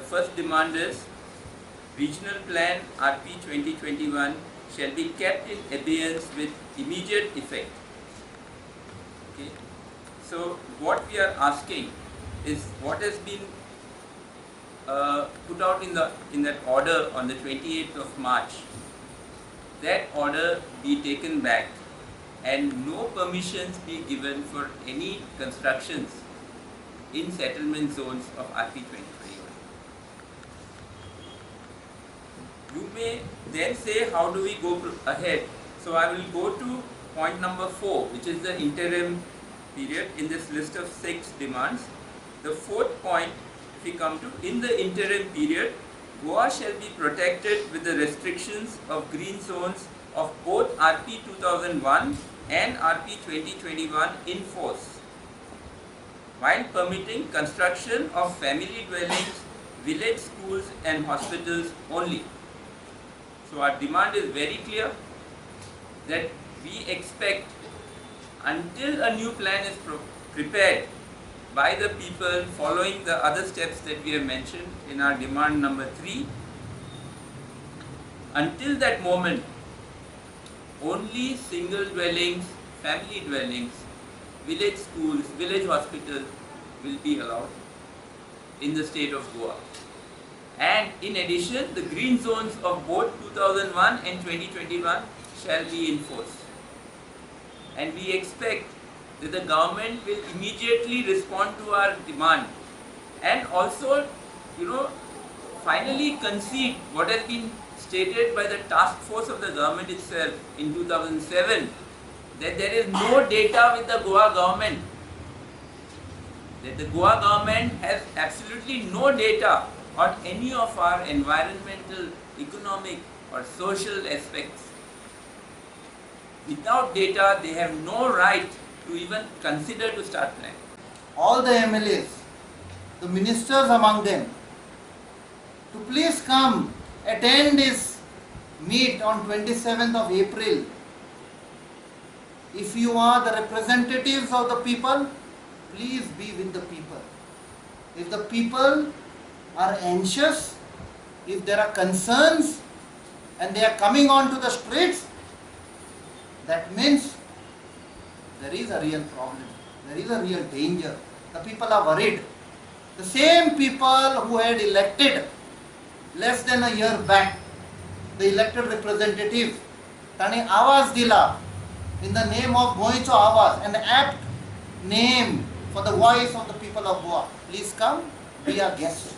first demand is Regional Plan RP 2021 shall be kept in abeyance with immediate effect. Okay. So what we are asking is what has been put out in that order on the 28th of March. That order be taken back and no permissions be given for any constructions in settlement zones of RP 2021. You may then say, how do we go ahead? So I will go to point number 4, which is the interim period in this list of 6 demands. The fourth point, if we come to, in the interim period, Goa shall be protected with the restrictions of green zones of both RP 2001 and RP 2021 in force, while permitting construction of family dwellings, village schools and hospitals only. So our demand is very clear that we expect until a new plan is prepared by the people following the other steps that we have mentioned in our demand number 3, until that moment only single dwellings, family dwellings, village schools, village hospitals will be allowed in the state of Goa. And in addition, the green zones of both 2001 and 2021 shall be in force. And we expect that the government will immediately respond to our demand and also, finally concede what has been stated by the task force of the government itself in 2007, that there is no data with the Goa government, that the Goa government has absolutely no data on any of our environmental, economic or social aspects. Without data, they have no right to even consider to start planning. All the MLAs, the ministers among them, to please come attend this meet on 27th of April. If you are the representatives of the people, please be with the people. If the people are anxious, if there are concerns and they are coming onto the streets, that means there is a real problem, there is a real danger. The people are worried. The same people who had elected less than a year back, the elected representative, Tane Awaz Dila, in the name of Moicho Awaz, an apt name for the voice of the people of Goa. Please come, be our guest.